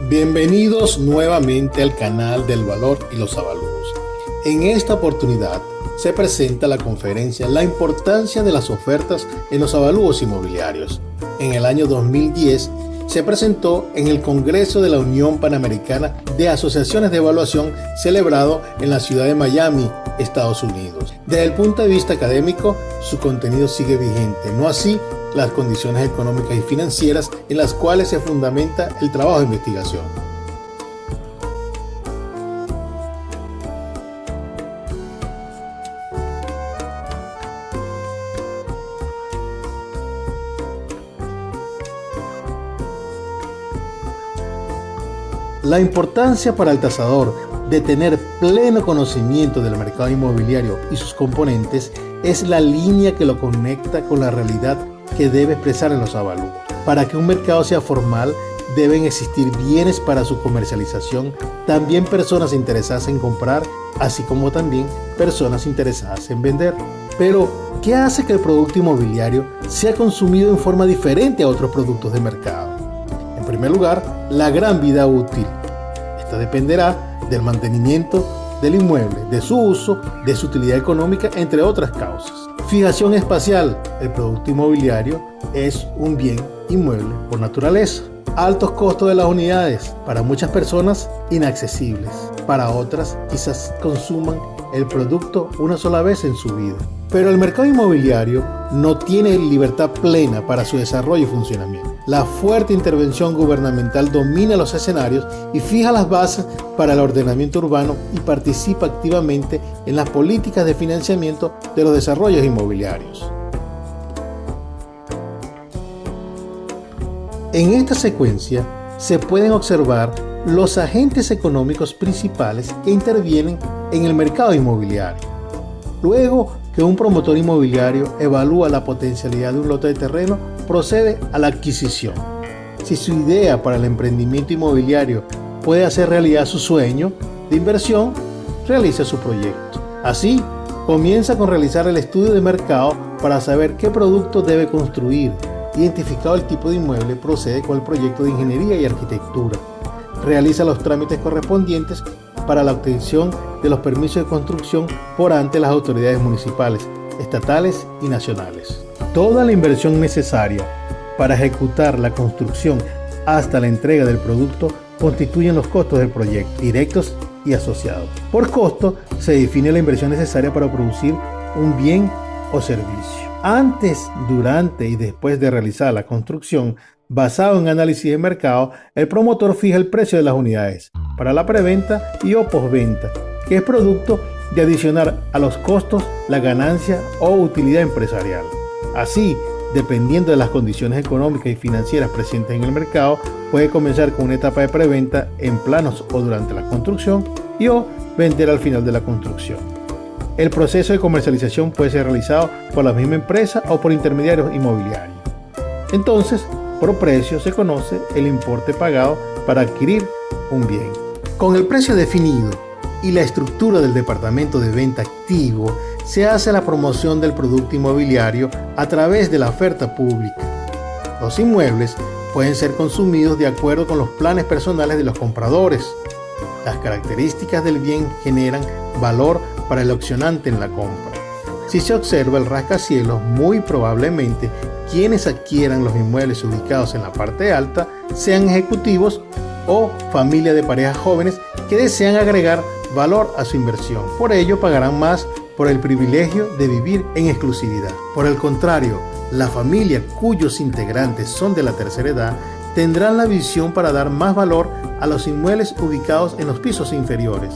Bienvenidos nuevamente al canal del Valor y los Avalúos. En esta oportunidad se presenta la conferencia La importancia de las ofertas en los avalúos inmobiliarios. En el año 2010 se presentó en el Congreso de la Unión Panamericana de Asociaciones de Evaluación celebrado en la ciudad de Miami, Estados Unidos. Desde el punto de vista académico, su contenido sigue vigente, no así las condiciones económicas y financieras en las cuales se fundamenta el trabajo de investigación. La importancia para el tasador de tener pleno conocimiento del mercado inmobiliario y sus componentes es la línea que lo conecta con la realidad que debe expresar en los avalúos. Para que un mercado sea formal, deben existir bienes para su comercialización, también personas interesadas en comprar, así como también personas interesadas en vender. Pero, ¿qué hace que el producto inmobiliario sea consumido en forma diferente a otros productos de mercado? En primer lugar, la gran vida útil. Esta dependerá del mantenimiento del inmueble, de su uso, de su utilidad económica, entre otras causas. Fijación espacial. El producto inmobiliario es un bien inmueble por naturaleza. Altos costos de las unidades. Para muchas personas, inaccesibles. Para otras, quizás consuman el producto una sola vez en su vida. Pero el mercado inmobiliario no tiene libertad plena para su desarrollo y funcionamiento. La fuerte intervención gubernamental domina los escenarios y fija las bases para el ordenamiento urbano y participa activamente en las políticas de financiamiento de los desarrollos inmobiliarios. En esta secuencia se pueden observar los agentes económicos principales que intervienen en el mercado inmobiliario. Luego que un promotor inmobiliario evalúa la potencialidad de un lote de terreno, procede a la adquisición. Si su idea para el emprendimiento inmobiliario puede hacer realidad su sueño de inversión, realiza su proyecto. Así, comienza con realizar el estudio de mercado para saber qué producto debe construir. Identificado el tipo de inmueble, procede con el proyecto de ingeniería y arquitectura. Realiza los trámites correspondientes para la obtención de los permisos de construcción por ante las autoridades municipales, estatales y nacionales. Toda la inversión necesaria para ejecutar la construcción hasta la entrega del producto constituyen los costos del proyecto, directos y asociados. Por costo se define la inversión necesaria para producir un bien o servicio. Antes, durante y después de realizar la construcción, basado en análisis de mercado, el promotor fija el precio de las unidades para la preventa y o postventa, que es producto de adicionar a los costos la ganancia o utilidad empresarial. Así, dependiendo de las condiciones económicas y financieras presentes en el mercado, puede comenzar con una etapa de preventa en planos o durante la construcción y o vender al final de la construcción. El proceso de comercialización puede ser realizado por la misma empresa o por intermediarios inmobiliarios. Entonces, por precio se conoce el importe pagado para adquirir un bien. Con el precio definido y la estructura del departamento de venta activo, se hace la promoción del producto inmobiliario a través de la oferta pública. Los inmuebles pueden ser consumidos de acuerdo con los planes personales de los compradores. Las características del bien generan valor para el opcionante en la compra. Si se observa el rascacielos, muy probablemente quienes adquieran los inmuebles ubicados en la parte alta sean ejecutivos o familia de parejas jóvenes que desean agregar valor a su inversión. Por ello pagarán más por el privilegio de vivir en exclusividad. Por el contrario, la familia cuyos integrantes son de la tercera edad tendrán la visión para dar más valor a los inmuebles ubicados en los pisos inferiores.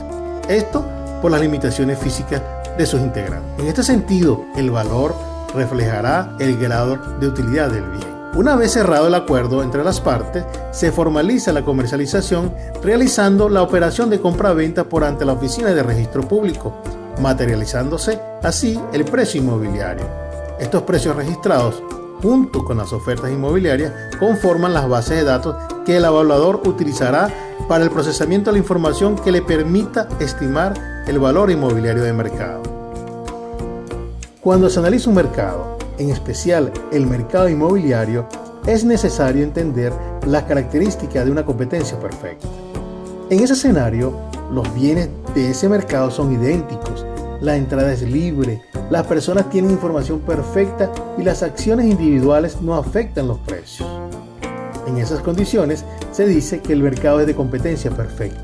Esto por las limitaciones físicas de sus integrantes. En este sentido, el valor reflejará el grado de utilidad del bien. Una vez cerrado el acuerdo entre las partes, se formaliza la comercialización realizando la operación de compra-venta por ante la Oficina de Registro Público, materializándose así el precio inmobiliario. Estos precios registrados, junto con las ofertas inmobiliarias, conforman las bases de datos que el evaluador utilizará para el procesamiento de la información que le permita estimar el valor inmobiliario de mercado. Cuando se analiza un mercado, en especial el mercado inmobiliario, es necesario entender las características de una competencia perfecta. En ese escenario, los bienes de ese mercado son idénticos, la entrada es libre, las personas tienen información perfecta y las acciones individuales no afectan los precios. En esas condiciones, se dice que el mercado es de competencia perfecta.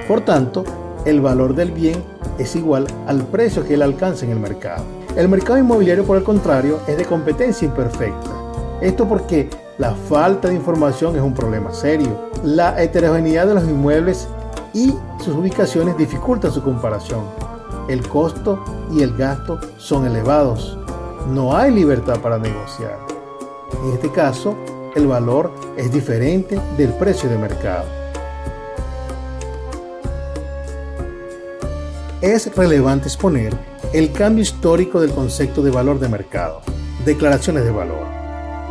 Por tanto, el valor del bien es igual al precio que él alcanza en el mercado. El mercado inmobiliario, por el contrario, es de competencia imperfecta. Esto porque la falta de información es un problema serio. La heterogeneidad de los inmuebles y sus ubicaciones dificultan su comparación. El costo y el gasto son elevados. No hay libertad para negociar. En este caso, el valor es diferente del precio de mercado. Es relevante exponer el cambio histórico del concepto de valor de mercado, declaraciones de valor.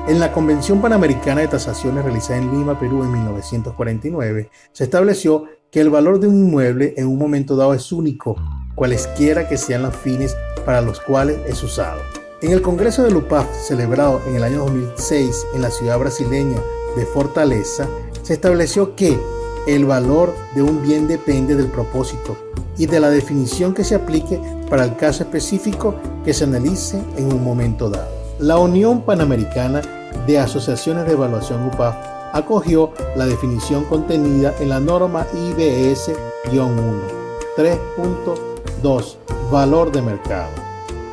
En la Convención Panamericana de Tasaciones realizada en Lima, Perú, en 1949, se estableció que el valor de un inmueble en un momento dado es único, cualesquiera que sean los fines para los cuales es usado. En el Congreso de UPAF, celebrado en el año 2006 en la ciudad brasileña de Fortaleza, se estableció que el valor de un bien depende del propósito y de la definición que se aplique para el caso específico que se analice en un momento dado. La Unión Panamericana de Asociaciones de Evaluación UPAF acogió la definición contenida en la norma IBS-1 3.2 Valor de mercado.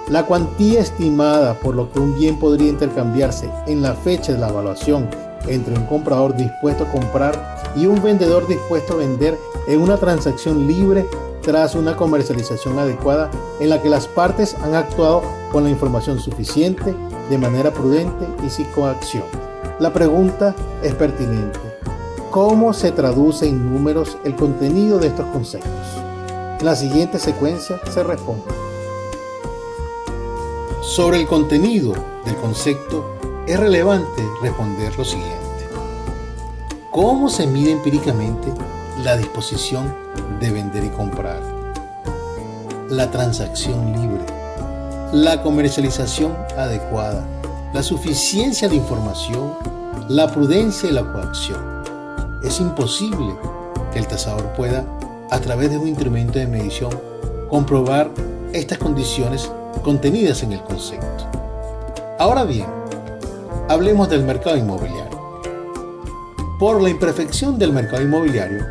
La cuantía estimada por lo que un bien podría intercambiarse en la fecha de la evaluación entre un comprador dispuesto a comprar y un vendedor dispuesto a vender en una transacción libre tras una comercialización adecuada en la que las partes han actuado con la información suficiente, de manera prudente y sin coacción. La pregunta es pertinente. ¿Cómo se traduce en números el contenido de estos conceptos? En la siguiente secuencia se responde. Sobre el contenido del concepto es relevante responder lo siguiente. ¿Cómo se mide empíricamente la disposición de vender y comprar? La transacción libre, la comercialización adecuada, la suficiencia de información, la prudencia y la coacción. Es imposible que el tasador pueda, a través de un instrumento de medición, comprobar estas condiciones contenidas en el concepto. Ahora bien, hablemos del mercado inmobiliario. Por la imperfección del mercado inmobiliario,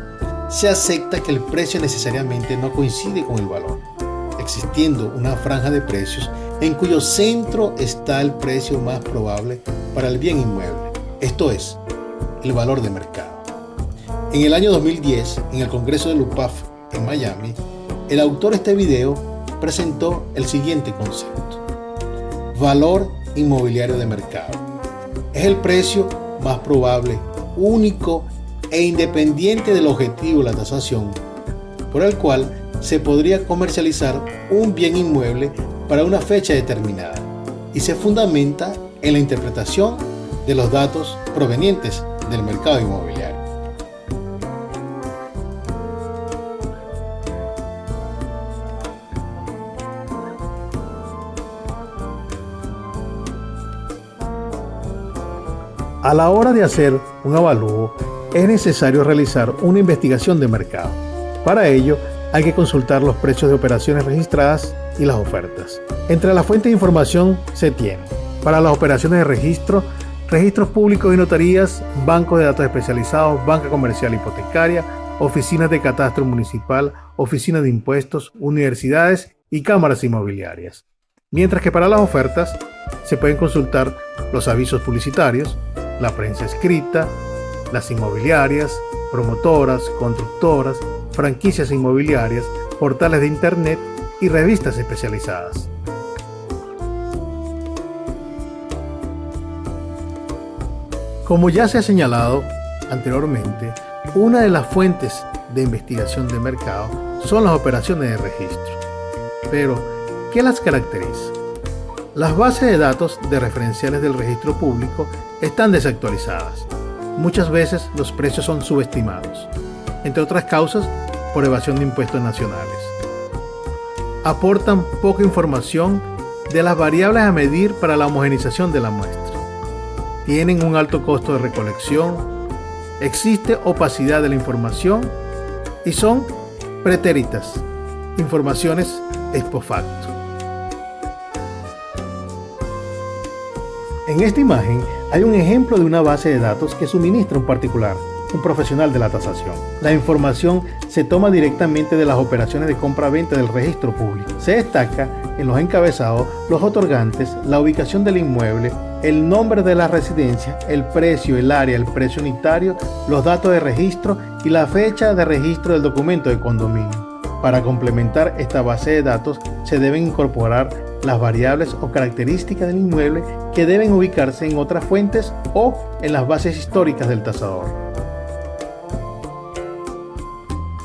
se acepta que el precio necesariamente no coincide con el valor, existiendo una franja de precios en cuyo centro está el precio más probable para el bien inmueble, esto es, el valor de mercado. En el año 2010, en el Congreso de UPAF en Miami, el autor de este video presentó el siguiente concepto. Valor inmobiliario de mercado. Es el precio más probable, único e independiente del objetivo de la tasación, por el cual se podría comercializar un bien inmueble para una fecha determinada y se fundamenta en la interpretación de los datos provenientes del mercado inmobiliario. A la hora de hacer un avalúo, es necesario realizar una investigación de mercado. Para ello, hay que consultar los precios de operaciones registradas y las ofertas. Entre las fuentes de información se tiene, para las operaciones de registro, registros públicos y notarías, bancos de datos especializados, banca comercial hipotecaria, oficinas de catastro municipal, oficinas de impuestos, universidades y cámaras inmobiliarias. Mientras que para las ofertas, se pueden consultar los avisos publicitarios, la prensa escrita, las inmobiliarias, promotoras, constructoras, franquicias inmobiliarias, portales de internet y revistas especializadas. Como ya se ha señalado anteriormente, una de las fuentes de investigación de mercado son las operaciones de registro. Pero, ¿qué las caracteriza? Las bases de datos de referenciales del registro público están desactualizadas. Muchas veces los precios son subestimados, entre otras causas por evasión de impuestos nacionales. Aportan poca información de las variables a medir para la homogenización de la muestra. tienen un alto costo de recolección, existe opacidad de la información y son pretéritas, informaciones ex post facto. En esta imagen hay un ejemplo de una base de datos que suministra un particular, un profesional de la tasación. La información se toma directamente de las operaciones de compra-venta del registro público. Se destaca en los encabezados los otorgantes, la ubicación del inmueble, el nombre de la residencia, el precio, el área, el precio unitario, los datos de registro y la fecha de registro del documento de condominio. Para complementar esta base de datos se deben incorporar las variables o características del inmueble que deben ubicarse en otras fuentes o en las bases históricas del tasador.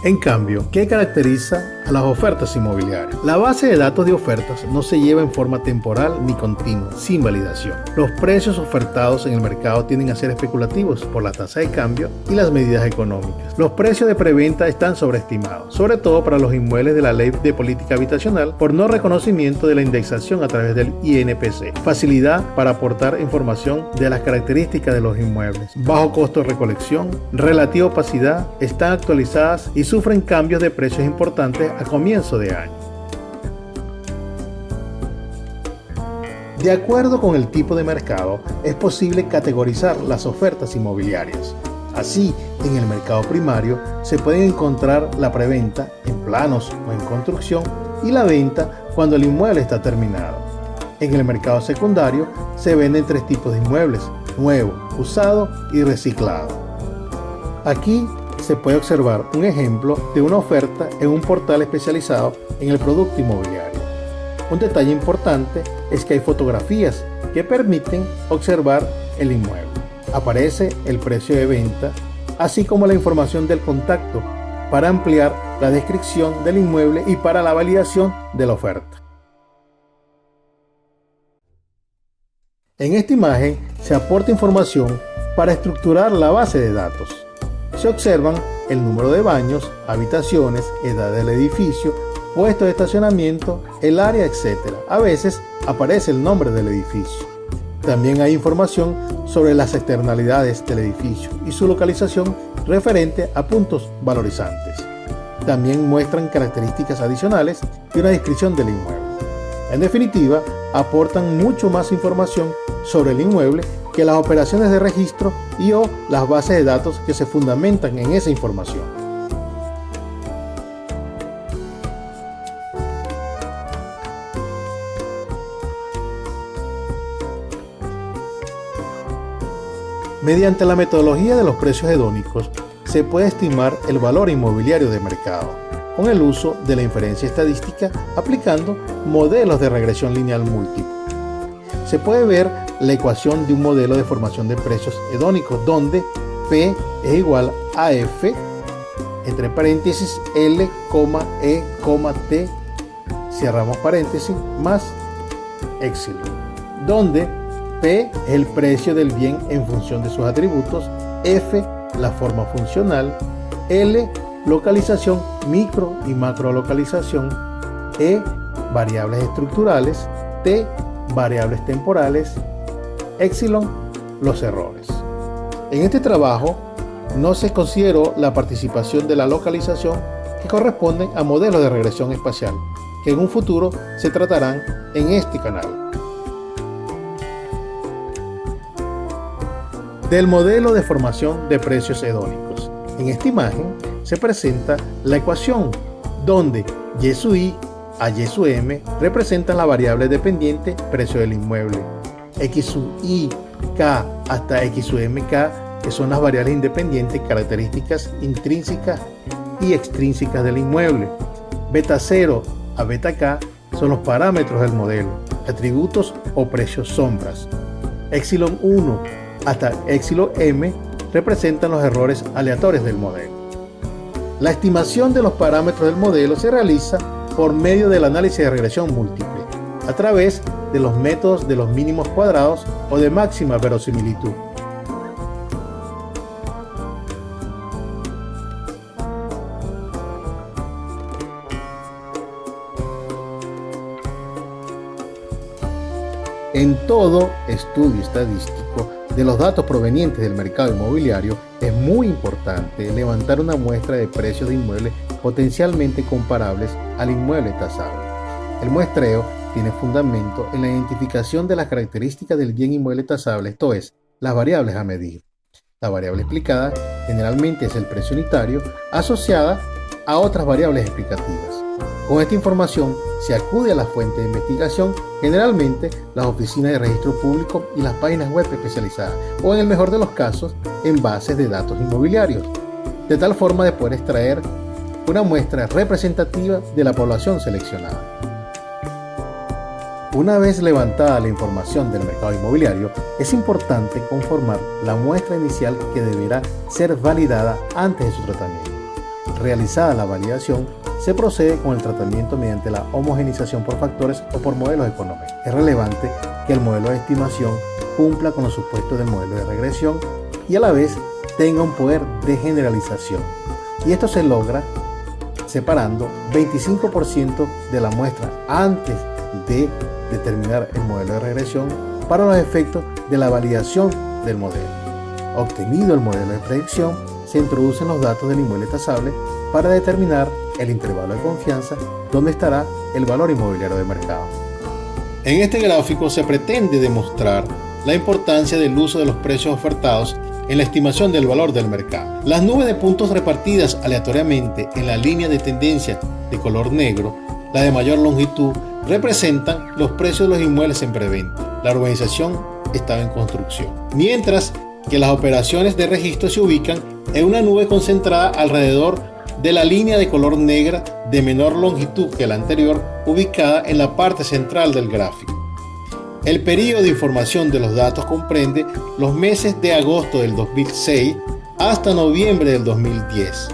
En cambio, ¿qué caracteriza a las ofertas inmobiliarias? La base de datos de ofertas no se lleva en forma temporal ni continua, sin validación. Los precios ofertados en el mercado tienden a ser especulativos por la tasa de cambio y las medidas económicas. Los precios de preventa están sobreestimados, sobre todo para los inmuebles de la Ley de Política Habitacional, por no reconocimiento de la indexación a través del INPC, facilidad para aportar información de las características de los inmuebles, bajo costo de recolección, relativa opacidad, están actualizadas y sufren cambios de precios importantes a comienzo de año. De acuerdo con el tipo de mercado, es posible categorizar las ofertas inmobiliarias. Así, en el mercado primario se pueden encontrar la preventa en planos o en construcción y la venta cuando el inmueble está terminado. En el mercado secundario se venden tres tipos de inmuebles: nuevo, usado y reciclado. Aquí se puede observar un ejemplo de una oferta en un portal especializado en el producto inmobiliario. Un detalle importante es que hay fotografías que permiten observar el inmueble. Aparece el precio de venta, así como la información del contacto para ampliar la descripción del inmueble y para la validación de la oferta. En esta imagen se aporta información para estructurar la base de datos. Se observan el número de baños, habitaciones, edad del edificio, puestos de estacionamiento, el área, etc. A veces aparece el nombre del edificio. También hay información sobre las externalidades del edificio y su localización referente a puntos valorizantes. También muestran características adicionales y una descripción del inmueble. En definitiva, aportan mucho más información sobre el inmueble que las operaciones de registro y o las bases de datos que se fundamentan en esa información. Mediante la metodología de los precios hedónicos, se puede estimar el valor inmobiliario de mercado, con el uso de la inferencia estadística aplicando modelos de regresión lineal múltiple. Se puede ver la ecuación de un modelo de formación de precios hedónicos donde P es igual a F entre paréntesis L, E, T, cerramos paréntesis, más Epsilon, donde P es el precio del bien en función de sus atributos, F la forma funcional, L localización micro y macro localización, E variables estructurales, T variables temporales, Epsilon los errores. En este trabajo no se consideró la participación de la localización, que corresponde a modelos de regresión espacial, que en un futuro se tratarán en este canal. Del modelo de formación de precios hedónicos. En esta imagen se presenta la ecuación, donde Y sub I a Y sub M representan la variable dependiente precio del inmueble, X sub I, K hasta X sub MK, que son las variables independientes, características intrínsecas y extrínsecas del inmueble. Beta 0 a beta K son los parámetros del modelo, atributos o precios sombras. Epsilon 1 hasta Epsilon M representan los errores aleatorios del modelo. La estimación de los parámetros del modelo se realiza por medio del análisis de regresión múltiple, a través de los métodos de los mínimos cuadrados o de máxima verosimilitud. En Todo estudio estadístico de los datos provenientes del mercado inmobiliario es muy importante levantar una muestra de precios de inmuebles potencialmente comparables al inmueble tasable. El muestreo tiene fundamento en la identificación de las características del bien inmueble tasable, esto es, las variables a medir. La variable explicada generalmente es el precio unitario asociada a otras variables explicativas. Con esta información se acude a la fuente de investigación, generalmente las oficinas de registro público y las páginas web especializadas, o en el mejor de los casos, en bases de datos inmobiliarios, de tal forma de poder extraer una muestra representativa de la población seleccionada. Una vez levantada la información del mercado inmobiliario, es importante conformar la muestra inicial que deberá ser validada antes de su tratamiento. Realizada la validación, se procede con el tratamiento mediante la homogeneización por factores o por modelos económicos. Es relevante que el modelo de estimación cumpla con los supuestos del modelo de regresión y a la vez tenga un poder de generalización. Y esto se logra separando 25% de la muestra antes de determinar el modelo de regresión para los efectos de la validación del modelo. Obtenido el modelo de predicción, se introducen los datos del inmueble tasable para determinar el intervalo de confianza donde estará el valor inmobiliario de mercado. En este gráfico se pretende demostrar la importancia del uso de los precios ofertados en la estimación del valor del mercado. Las nubes de puntos repartidas aleatoriamente en la línea de tendencia de color negro, la de mayor longitud, representan los precios de los inmuebles en preventa. La urbanización estaba en construcción, mientras que las operaciones de registro se ubican en una nube concentrada alrededor de la línea de color negra de menor longitud que la anterior, ubicada en la parte central del gráfico. El periodo de información de los datos comprende los meses de agosto del 2006 hasta noviembre del 2010.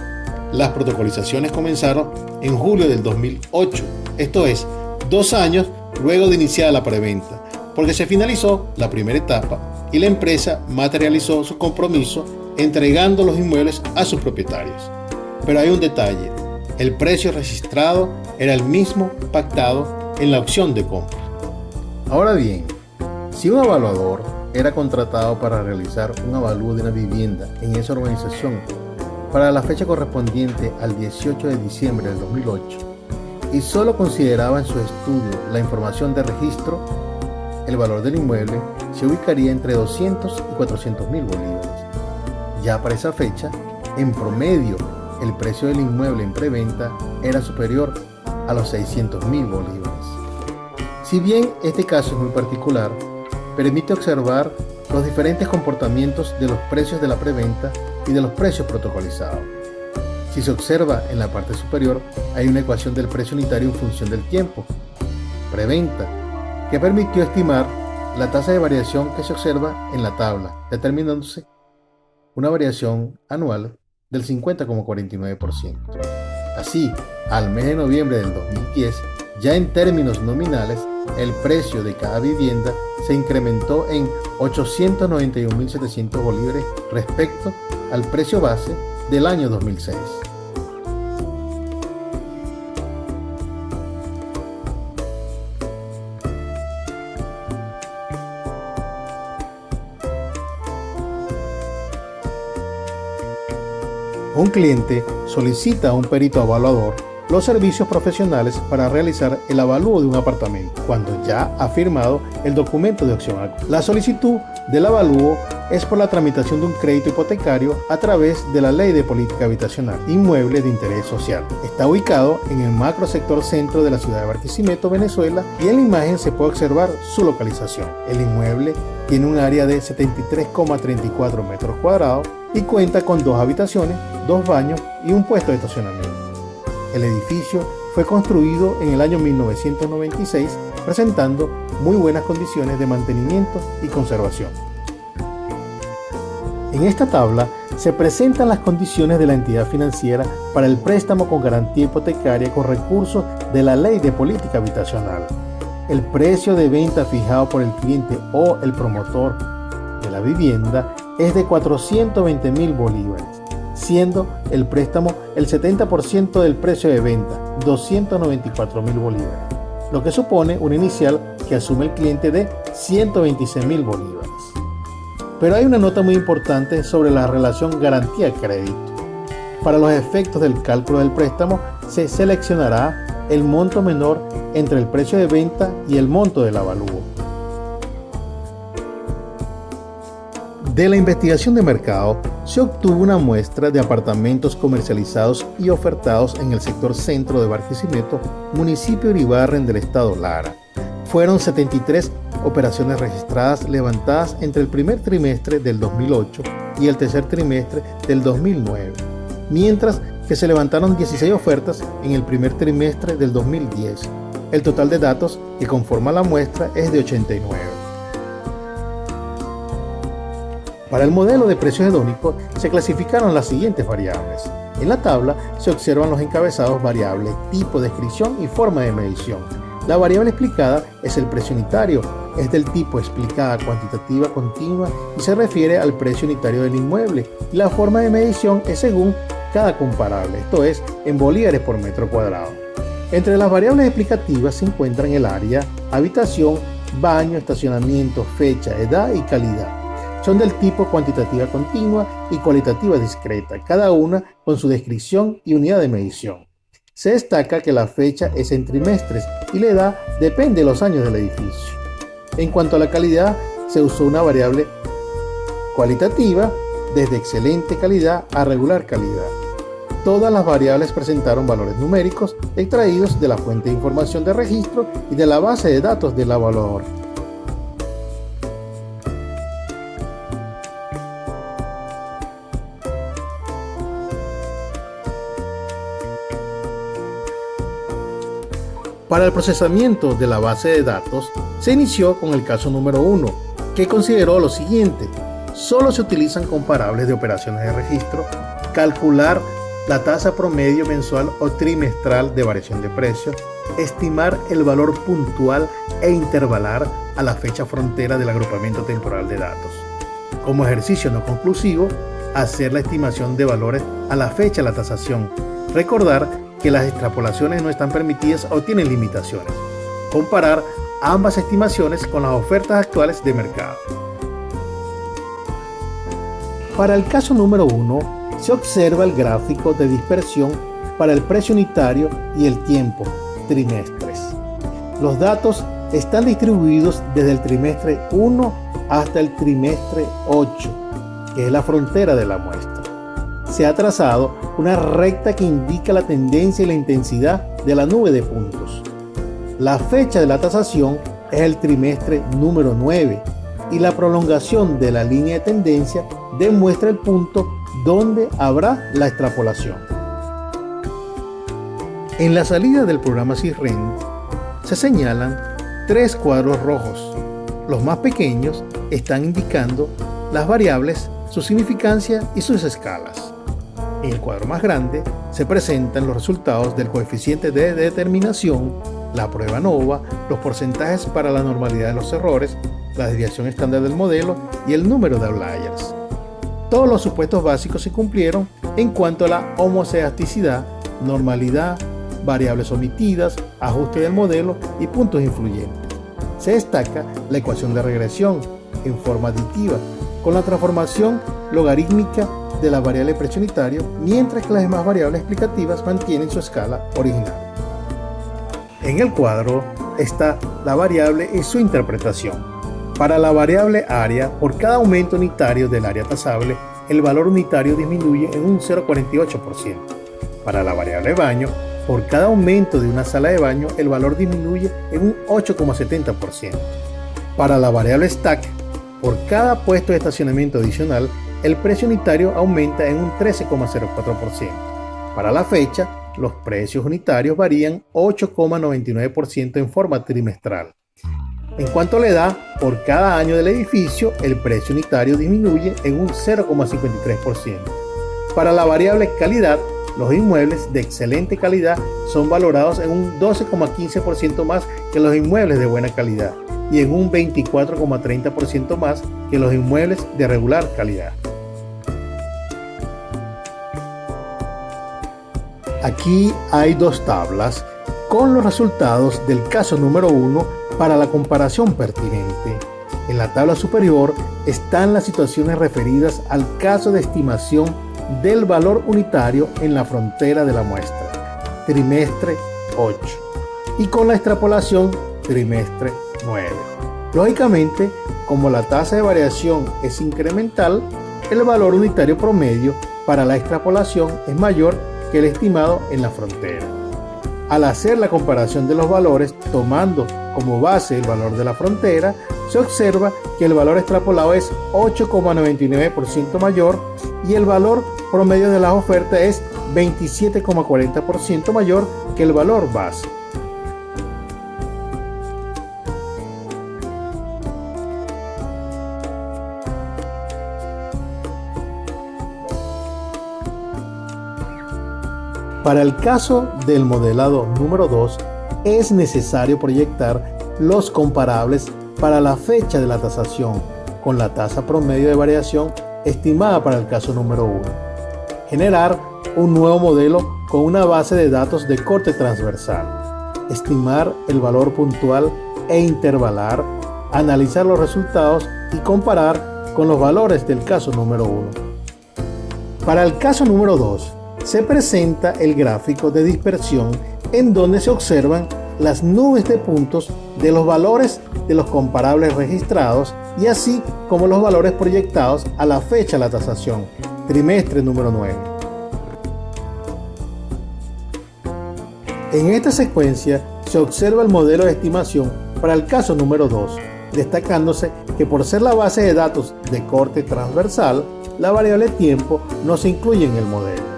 Las protocolizaciones comenzaron en julio del 2008, esto es, 2 años luego de iniciada la preventa, porque se finalizó la primera etapa y la empresa materializó su compromiso entregando los inmuebles a sus propietarios. Pero hay un detalle: el precio registrado era el mismo pactado en la opción de compra. Ahora bien, si un evaluador era contratado para realizar un avalúo de una vivienda en esa urbanización para la fecha correspondiente al 18 de diciembre del 2008 y solo consideraba en su estudio la información de registro, el valor del inmueble se ubicaría entre 200 y 400 mil bolívares. Ya para esa fecha, en promedio, el precio del inmueble en preventa era superior a los 600 mil bolívares. Si bien este caso es muy particular, permite observar los diferentes comportamientos de los precios de la preventa y de los precios protocolizados. Si se observa en la parte superior, hay una ecuación del precio unitario en función del tiempo, preventa, que permitió estimar la tasa de variación que se observa en la tabla, determinándose una variación anual del 50,49%. Así, al mes de noviembre del 2010, ya en términos nominales, el precio de cada vivienda se incrementó en 891.700 bolívares respecto al precio base del año 2006. Un cliente solicita a un perito evaluador los servicios profesionales para realizar el avalúo de un apartamento cuando ya ha firmado el documento de opción. La solicitud del avalúo es por la tramitación de un crédito hipotecario a través de la Ley de Política Habitacional, inmueble de interés social. Está ubicado en el macro sector centro de la ciudad de Barquisimeto, Venezuela, y en la imagen se puede observar su localización. El inmueble tiene un área de 73,34 metros cuadrados y cuenta con 2 habitaciones, 2 baños y un puesto de estacionamiento. El edificio fue construido en el año 1996, presentando muy buenas condiciones de mantenimiento y conservación. En esta tabla se presentan las condiciones de la entidad financiera para el préstamo con garantía hipotecaria con recursos de la Ley de Política Habitacional. El precio de venta fijado por el cliente o el promotor de la vivienda es de 420.000 bolívares, siendo el préstamo el 70% del precio de venta, 294.000 bolívares, lo que supone una inicial que asume el cliente de 126.000 bolívares. Pero hay una nota muy importante sobre la relación garantía-crédito. Para los efectos del cálculo del préstamo, se seleccionará el monto menor entre el precio de venta y el monto del avalúo. De la investigación de mercado, se obtuvo una muestra de apartamentos comercializados y ofertados en el sector centro de Barquisimeto, municipio de Iribarren del estado Lara. Fueron 73 operaciones registradas levantadas entre el primer trimestre del 2008 y el tercer trimestre del 2009, mientras que se levantaron 16 ofertas en el primer trimestre del 2010. El total de datos que conforma la muestra es de 89. Para el modelo de precios hedónicos se clasificaron las siguientes variables. En la tabla se observan los encabezados variables, tipo, descripción y forma de medición. La variable explicada es el precio unitario, es del tipo explicada cuantitativa continua y se refiere al precio unitario del inmueble, y la forma de medición es según cada comparable, esto es, en bolívares por metro cuadrado. Entre las variables explicativas se encuentran el área, habitación, baño, estacionamiento, fecha, edad y calidad. Son del tipo cuantitativa continua y cualitativa discreta, cada una con su descripción y unidad de medición. Se destaca que la fecha es en trimestres y la edad depende de los años del edificio. En cuanto a la calidad, se usó una variable cualitativa desde excelente calidad a regular calidad. Todas las variables presentaron valores numéricos extraídos de la fuente de información de registro y de la base de datos del evaluador. Para el procesamiento de la base de datos, se inició con el caso número 1, que consideró lo siguiente: solo se utilizan comparables de operaciones de registro, calcular la tasa promedio mensual o trimestral de variación de precios, estimar el valor puntual e intervalar a la fecha frontera del agrupamiento temporal de datos. Como ejercicio no conclusivo, hacer la estimación de valores a la fecha de la tasación. Recordar que las extrapolaciones no están permitidas o tienen limitaciones. Comparar ambas estimaciones con las ofertas actuales de mercado. Para el caso número 1, se observa el gráfico de dispersión para el precio unitario y el tiempo, trimestres. Los datos están distribuidos desde el trimestre 1 hasta el trimestre 8, que es la frontera de la muestra. Se ha trazado una recta que indica la tendencia y la intensidad de la nube de puntos. La fecha de la tasación es el trimestre número 9 y la prolongación de la línea de tendencia demuestra el punto donde habrá la extrapolación. En la salida del programa Sysrent se señalan 3 cuadros rojos. Los más pequeños están indicando las variables, su significancia y sus escalas. En el cuadro más grande se presentan los resultados del coeficiente de determinación, la prueba NOVA, los porcentajes para la normalidad de los errores, la desviación estándar del modelo y el número de outliers. Todos los supuestos básicos se cumplieron en cuanto a la homoceasticidad, normalidad, variables omitidas, ajuste del modelo y puntos influyentes. Se destaca la ecuación de regresión en forma aditiva, con la transformación logarítmica de la variable precio unitario, mientras que las demás variables explicativas mantienen su escala original. En el cuadro está la variable y su interpretación. Para la variable área, por cada aumento unitario del área tasable, el valor unitario disminuye en un 0,48%. Para la variable baño, por cada aumento de una sala de baño, el valor disminuye en un 8,70%. Para la variable stack, por cada puesto de estacionamiento adicional, el precio unitario aumenta en un 13,04%. Para la fecha, los precios unitarios varían 8,99% en forma trimestral. En cuanto a la edad, por cada año del edificio, el precio unitario disminuye en un 0,53%. Para la variable calidad, los inmuebles de excelente calidad son valorados en un 12,15% más que los inmuebles de buena calidad y en un 24,30% más que los inmuebles de regular calidad. Aquí hay 2 tablas con los resultados del caso número 1 para la comparación pertinente. En la tabla superior están las situaciones referidas al caso de estimación del valor unitario en la frontera de la muestra, trimestre 8, y con la extrapolación, trimestre 9. Lógicamente, como la tasa de variación es incremental, el valor unitario promedio para la extrapolación es mayor que el estimado en la frontera. Al hacer la comparación de los valores tomando como base el valor de la frontera, se observa que el valor extrapolado es 8,99% mayor y el valor promedio de las ofertas es 27,40% mayor que el valor base. Para el caso del modelado número 2, es necesario proyectar los comparables para la fecha de la tasación con la tasa promedio de variación estimada para el caso número 1. Generar un nuevo modelo con una base de datos de corte transversal. Estimar el valor puntual e intervalar. Analizar los resultados y comparar con los valores del caso número 1. Para el caso número 2, se presenta el gráfico de dispersión en donde se observan las nubes de puntos de los valores de los comparables registrados y así como los valores proyectados a la fecha de la tasación, trimestre número 9. En esta secuencia se observa el modelo de estimación para el caso número 2, destacándose que por ser la base de datos de corte transversal, la variable tiempo no se incluye en el modelo.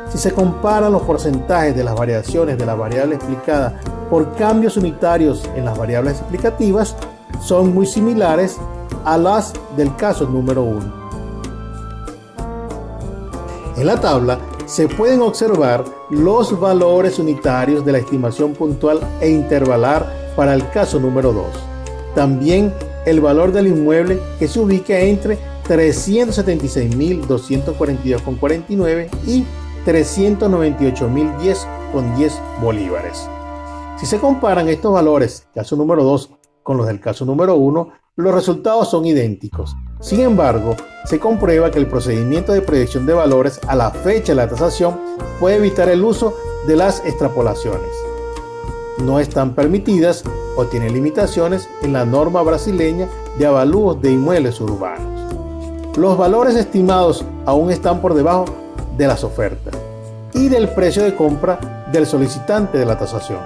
Si se comparan los porcentajes de las variaciones de la variable explicada por cambios unitarios en las variables explicativas, son muy similares a las del caso número 1. En la tabla se pueden observar los valores unitarios de la estimación puntual e intervalar para el caso número 2. También el valor del inmueble que se ubica entre 376.242,49 y 398.010,10 bolívares. Si se comparan estos valores, caso número 2, con los del caso número 1, los resultados son idénticos. Sin embargo, se comprueba que el procedimiento de proyección de valores a la fecha de la tasación puede evitar el uso de las extrapolaciones. No están permitidas o tienen limitaciones en la norma brasileña de avalúos de inmuebles urbanos. Los valores estimados aún están por debajo de las ofertas y del precio de compra del solicitante de la tasación.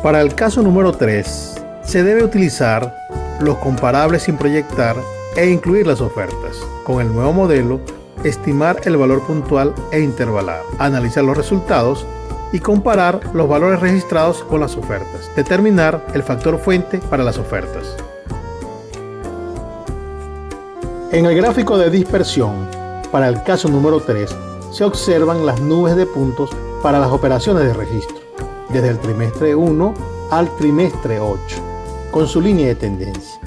Para el caso número 3, se debe utilizar los comparables sin proyectar e incluir las ofertas. Con el nuevo modelo, estimar el valor puntual e intervalar, analizar los resultados y comparar los valores registrados con las ofertas. Determinar el factor fuente para las ofertas. En el gráfico de dispersión, para el caso número 3, se observan las nubes de puntos para las operaciones de registro, desde el trimestre 1 al trimestre 8, con su línea de tendencia,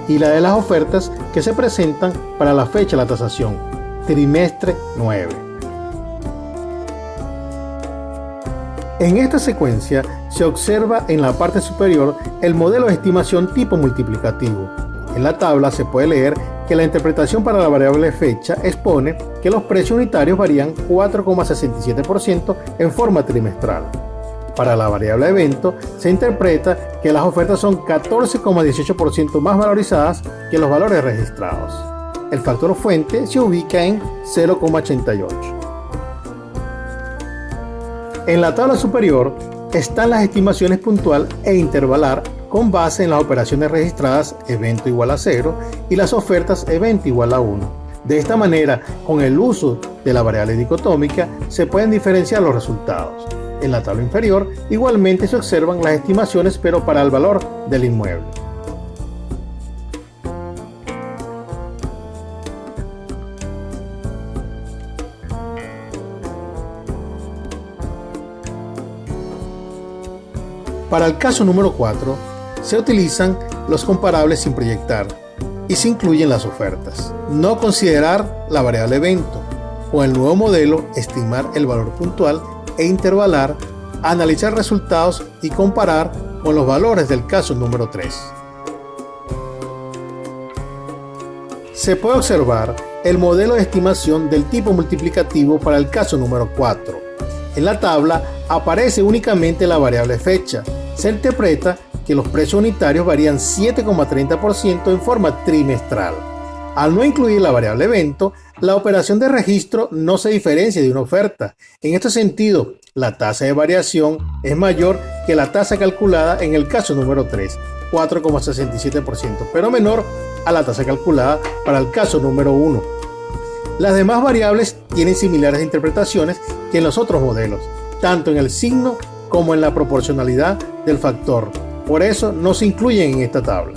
y la de las ofertas que se presentan para la fecha de la tasación, trimestre 9. En esta secuencia se observa en la parte superior el modelo de estimación tipo multiplicativo. En la tabla se puede leer que la interpretación para la variable fecha expone que los precios unitarios varían 4,67% en forma trimestral. Para la variable evento se interpreta que las ofertas son 14,18% más valorizadas que los valores registrados. El factor fuente se ubica en 0,88. En la tabla superior están las estimaciones puntual e intervalar con base en las operaciones registradas evento igual a 0 y las ofertas evento igual a 1. De esta manera, con el uso de la variable dicotómica, se pueden diferenciar los resultados. En la tabla inferior, igualmente se observan las estimaciones, pero para el valor del inmueble. Para el caso número 4, se utilizan los comparables sin proyectar y se incluyen las ofertas. No considerar la variable evento. Con el nuevo modelo, estimar el valor puntual e intervalar, analizar resultados y comparar con los valores del caso número 3. Se puede observar el modelo de estimación del tipo multiplicativo para el caso número 4. En la tabla aparece únicamente la variable fecha. Se interpreta que los precios unitarios varían 7,30% en forma trimestral. Al no incluir la variable evento, la operación de registro no se diferencia de una oferta. En este sentido, la tasa de variación es mayor que la tasa calculada en el caso número 3, 4,67%, pero menor a la tasa calculada para el caso número 1. Las demás variables tienen similares interpretaciones que en los otros modelos, tanto en el signo como en la proporcionalidad del factor. Por eso no se incluyen en esta tabla.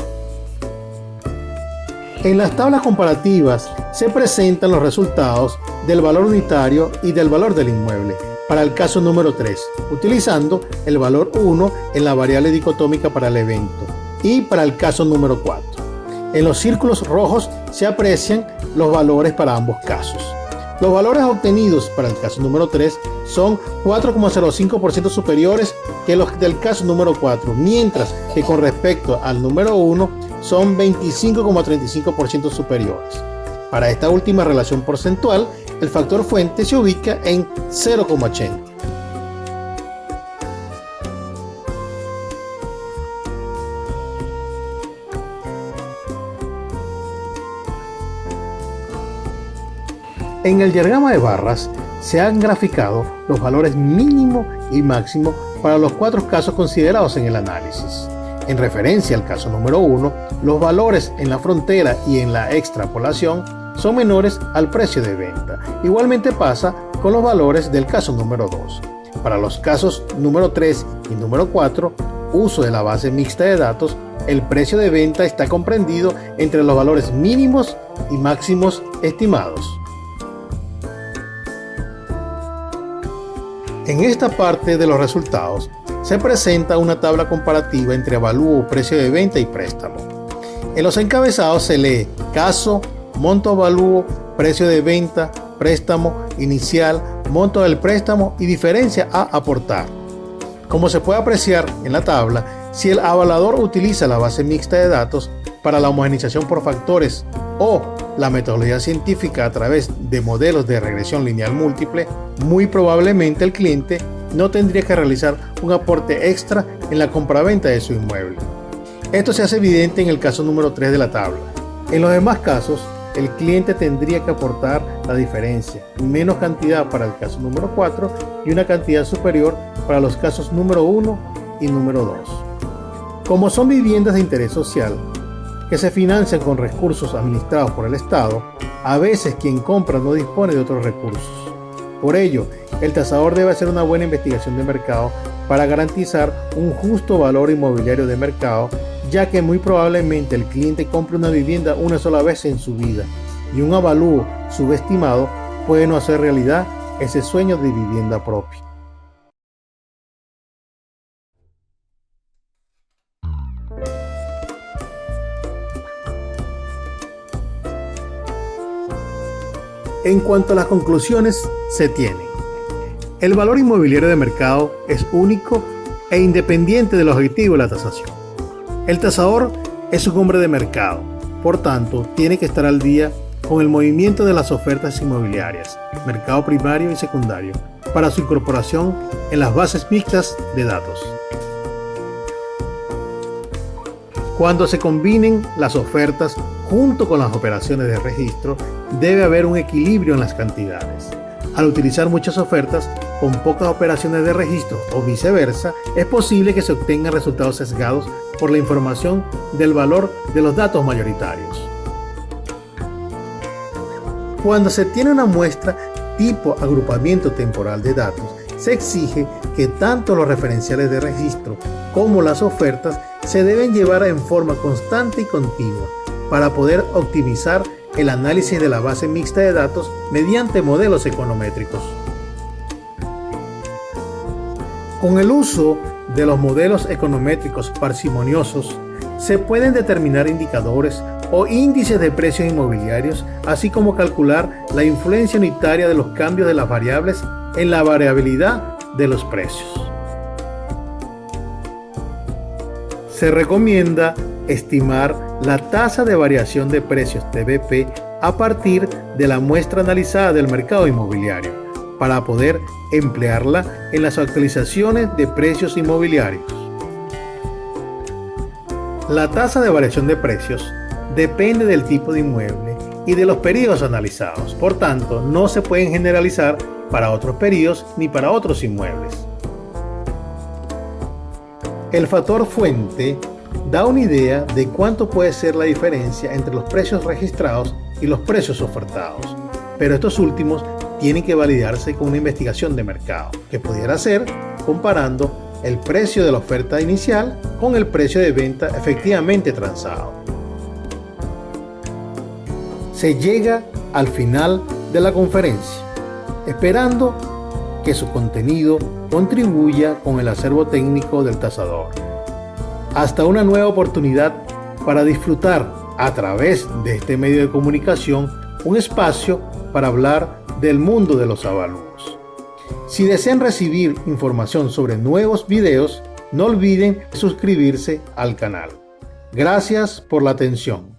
En las tablas comparativas se presentan los resultados del valor unitario y del valor del inmueble para el caso número 3, utilizando el valor 1 en la variable dicotómica para el evento y para el caso número 4. En los círculos rojos se aprecian los valores para ambos casos. Los valores obtenidos para el caso número 3 son 4,05% superiores que los del caso número 4, mientras que con respecto al número 1 son 25,35% superiores. Para esta última relación porcentual, el factor fuente se ubica en 0,80. En el diagrama de barras se han graficado los valores mínimo y máximo para los 4 casos considerados en el análisis. En referencia al caso número 1, los valores en la frontera y en la extrapolación son menores al precio de venta. Igualmente pasa con los valores del caso número 2. Para los casos número 3 y número 4, uso de la base mixta de datos, el precio de venta está comprendido entre los valores mínimos y máximos estimados. En esta parte de los resultados se presenta una tabla comparativa entre avalúo, precio de venta y préstamo. En los encabezados se lee caso, monto avalúo, precio de venta, préstamo inicial, monto del préstamo y diferencia a aportar. Como se puede apreciar en la tabla, si el avalador utiliza la base mixta de datos para la homogenización por factores o la metodología científica a través de modelos de regresión lineal múltiple, muy probablemente el cliente no tendría que realizar un aporte extra en la compraventa de su inmueble. Esto se hace evidente en el caso número 3 de la tabla. En los demás casos, el cliente tendría que aportar la diferencia, menos cantidad para el caso número 4 y una cantidad superior para los casos número 1 y número 2. Como son viviendas de interés social, que se financian con recursos administrados por el Estado, a veces quien compra no dispone de otros recursos. Por ello, el tasador debe hacer una buena investigación de mercado para garantizar un justo valor inmobiliario de mercado, ya que muy probablemente el cliente compre una vivienda una sola vez en su vida y un avalúo subestimado puede no hacer realidad ese sueño de vivienda propia. En cuanto a las conclusiones, se tienen: el valor inmobiliario de mercado es único e independiente del objetivo de la tasación. El tasador es un hombre de mercado, por tanto, tiene que estar al día con el movimiento de las ofertas inmobiliarias, mercado primario y secundario, para su incorporación en las bases mixtas de datos. Cuando se combinen las ofertas junto con las operaciones de registro, debe haber un equilibrio en las cantidades. Al utilizar muchas ofertas con pocas operaciones de registro o viceversa, es posible que se obtengan resultados sesgados por la información del valor de los datos mayoritarios. Cuando se tiene una muestra tipo agrupamiento temporal de datos, se exige que tanto los referenciales de registro como las ofertas se deben llevar en forma constante y continua para poder optimizar el análisis de la base mixta de datos mediante modelos econométricos. Con el uso de los modelos econométricos parsimoniosos, se pueden determinar indicadores o índices de precios inmobiliarios, así como calcular la influencia unitaria de los cambios de las variables en la variabilidad de los precios. Se recomienda estimar la tasa de variación de precios TVP a partir de la muestra analizada del mercado inmobiliario para poder emplearla en las actualizaciones de precios inmobiliarios. La tasa de variación de precios depende del tipo de inmueble y de los periodos analizados, por tanto, no se pueden generalizar para otros periodos ni para otros inmuebles. El factor fuente da una idea de cuánto puede ser la diferencia entre los precios registrados y los precios ofertados, pero estos últimos tienen que validarse con una investigación de mercado, que pudiera ser comparando el precio de la oferta inicial con el precio de venta efectivamente transado. Se llega al final de la conferencia, esperando que su contenido contribuya con el acervo técnico del tasador. Hasta una nueva oportunidad para disfrutar a través de este medio de comunicación un espacio para hablar del mundo de los avalúos. Si desean recibir información sobre nuevos videos, no olviden suscribirse al canal. Gracias por la atención.